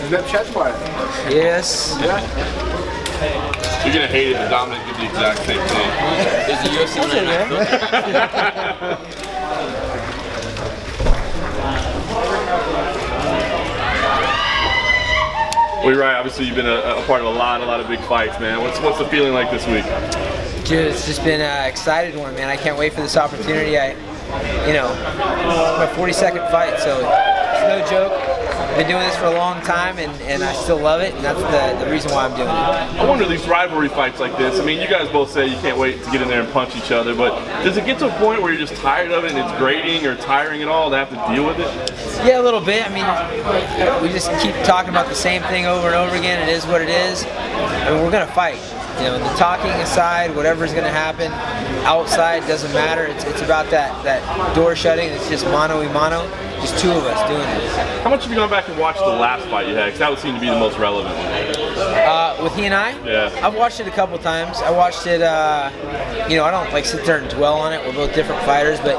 Snapchat's part. Yes. Yeah. You're gonna hate it that Dominick did the exact same thing. There's a UFC one Well, you're right. Obviously, you've been a part of a lot of big fights, man. What's the feeling like this week? Dude, it's just been an excited one, man. I can't wait for this opportunity. It's my 42nd fight, so it's no joke. I've been doing this for a long time, and I still love it, and that's the reason why I'm doing it. I wonder, these rivalry fights like this, I mean, you guys both say you can't wait to get in there and punch each other, but does it get to a point where you're just tired of it and it's grating or tiring at all to have to deal with it? Yeah, a little bit. I mean, we just keep talking about the same thing over and over again. It is what it is, and we're going to fight. The talking aside, whatever's going to happen outside doesn't matter. It's about that door shutting. It's just mano a mano. Just two of us doing it. How much have you gone back and watched the last fight you had? Because that would seem to be the most relevant one. With he and I? Yeah. I've watched it a couple times. I watched it, I don't like sit there and dwell on it. We're both different fighters, but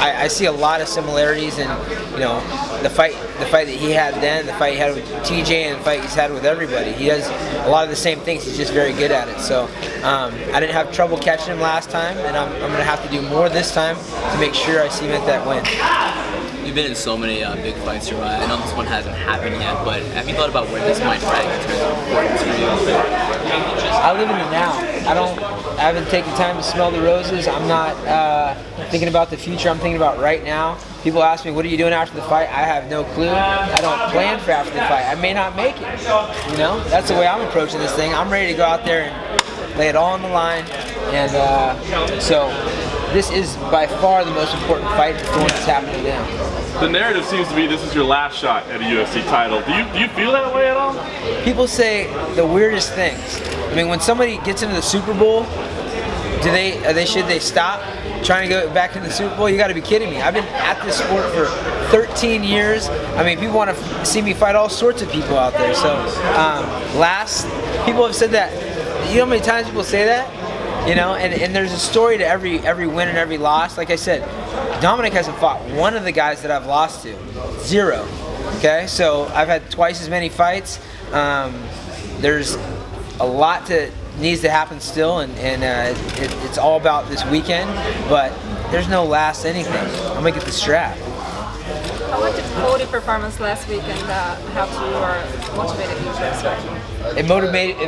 I see a lot of similarities in, the fight that he had then, the fight he had with TJ, and the fight he's had with everybody. He does a lot of the same things. He's just very good at it. So I didn't have trouble catching him last time, and I'm going to have to do more this time to make sure I cement that win. You've been in so many big fights, Urijah. I know this one hasn't happened yet, but have you thought about where this might rank in terms of importance for you? I live in the now. I haven't taken time to smell the roses. I'm not thinking about the future. I'm thinking about right now. People ask me, what are you doing after the fight? I have no clue. I don't plan for after the fight. I may not make it. That's the way I'm approaching this thing. I'm ready to go out there and lay it all on the line. And so this is by far the most important fight for what's happening now. The narrative seems to be this is your last shot at a UFC title. Do you feel that way at all? People say the weirdest things. I mean, when somebody gets into the Super Bowl, should they stop trying to go back into the Super Bowl? You got to be kidding me. I've been at this sport for 13 years. I mean, people want to see me fight all sorts of people out there. So, people have said that. You know how many times people say that? And there's a story to every win and every loss. Like I said, Dominick hasn't fought one of the guys that I've lost to. 0. Okay, so I've had twice as many fights. There's a lot needs to happen still, and it's all about this weekend. But there's no last anything. I'm gonna get the strap. How was the Cody performance last week, and how you were motivated you for this fight? It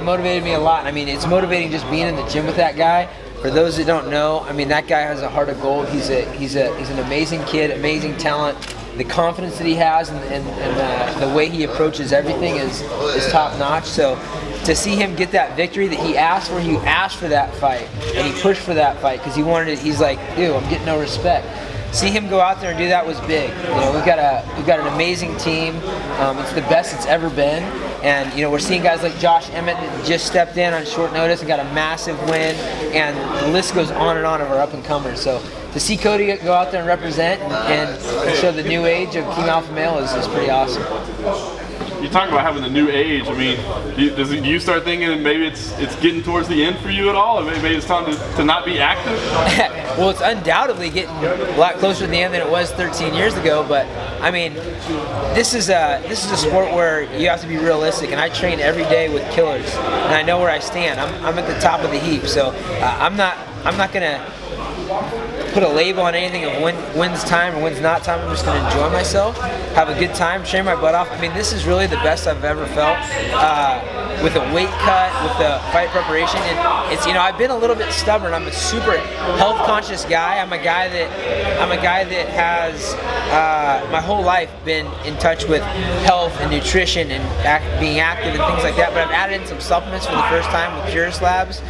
motivated me a lot. I mean, it's motivating just being in the gym with that guy. For those that don't know, I mean, that guy has a heart of gold. He's an amazing kid, amazing talent. The confidence that he has and the way he approaches everything is top notch. So to see him get that victory that he asked for that fight, and he pushed for that fight because he wanted it. He's like, dude, I'm getting no respect. See him go out there and do that was big. We've got an amazing team. It's the best it's ever been. And we're seeing guys like Josh Emmett that just stepped in on short notice and got a massive win. And the list goes on and on of our up-and-comers. So to see Cody go out there and represent and show the new age of Team Alpha Male is pretty awesome. You talk about having the new age. I mean, do you start thinking maybe it's getting towards the end for you at all? Or maybe it's time to not be active? Well, it's undoubtedly getting a lot closer to the end than it was 13 years ago. But I mean, this is a sport where you have to be realistic, and I train every day with killers, and I know where I stand. I'm at the top of the heap, so I'm not gonna put a label on anything of when's time or when's not time. I'm just going to enjoy myself, have a good time, train my butt off. I mean, this is really the best I've ever felt with a weight cut, with the fight preparation. And it's I've been a little bit stubborn. I'm a super health conscious guy. I'm a guy that has my whole life been in touch with health and nutrition and being active and things like that. But I've added in some supplements for the first time with Purist Labs.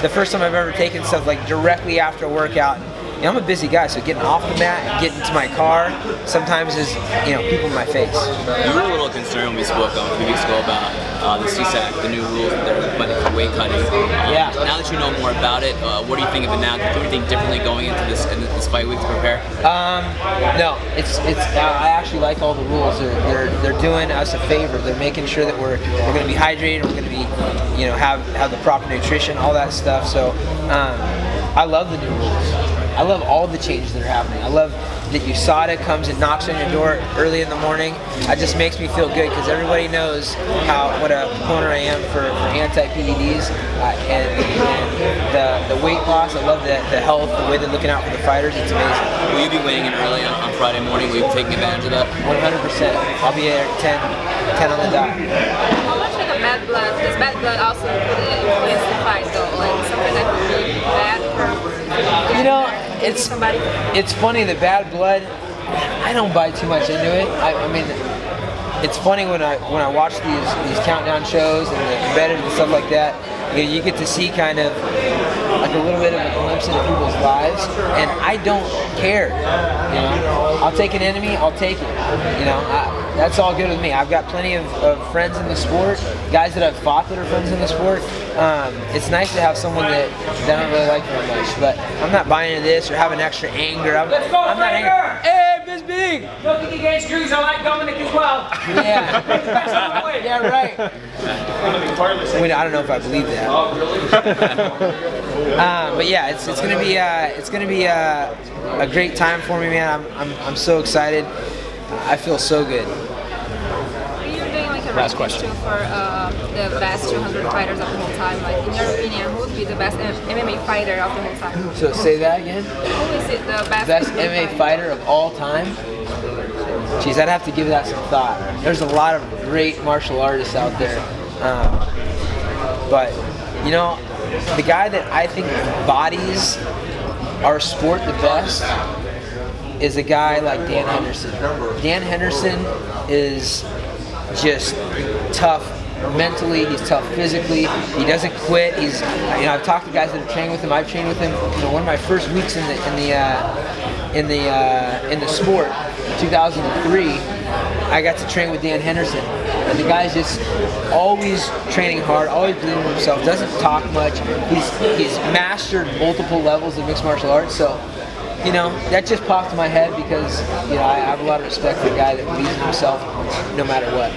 The first time I've ever taken stuff like directly after a workout. I'm a busy guy, so getting off the mat and getting to my car sometimes is, people in my face. You were a little concerned when we spoke a few weeks ago about the CSAC, the new rules that they're implementing for weight cutting. Yeah. Now that you know more about it, what do you think of it now? Do you think differently going into this fight week to prepare? No, it's. I actually like all the rules. They're doing us a favor. They're making sure that we're going to be hydrated. We're going to be, have the proper nutrition, all that stuff. So I love the new rules. I love all the changes that are happening. I love that USADA comes and knocks on your door early in the morning. It just makes me feel good because everybody knows what a proponent I am for anti-PEDs and the weight loss. I love the health, the way they're looking out for the fighters. It's amazing. Will you be weighing in early on Friday morning? Will you be taking advantage of that? 100%. I'll be there at 10 on the dot. How much like a bad blood? Does bad blood also influence the fight though? Like something that could be bad for somebody? It's funny, the bad blood, I don't buy too much into it. I mean, it's funny when I watch these countdown shows and the embedded and stuff like that, you get to see kind of like a little bit of a glimpse into people's lives, and I don't care. I'll take an enemy, I'll take it. That's all good with me. I've got plenty of friends in the sport, guys that I've fought that are friends in the sport. It's nice to have someone that I don't really like very much, but I'm not buying into this or having extra anger. I'm not angry. Hey, Biz Big! Looking against Cruz, I like Dominick as well. Yeah. Yeah, right. I mean, I don't know if I believe that. But yeah, it's gonna be a great time for me, man. I'm so excited. I feel so good. You're doing like a Last ranking question. for the best 200 fighters of the whole time. Like in your opinion, who would be the best MMA fighter of the whole time? So say that again. Who is it the Best MMA fighter of all time? Jeez, I'd have to give that some thought. There's a lot of great martial artists out there. But, the guy that I think embodies our sport the best is a guy like Dan Henderson. Dan Henderson is just tough mentally, he's tough physically, he doesn't quit. I've talked to guys that have trained with him. I've trained with him. One of my first weeks in the sport, in 2003, I got to train with Dan Henderson. And the guy's just always training hard, always believing in himself, doesn't talk much. He's mastered multiple levels of mixed martial arts. So, that just popped in my head because, I have a lot of respect for a guy that believes in himself no matter what.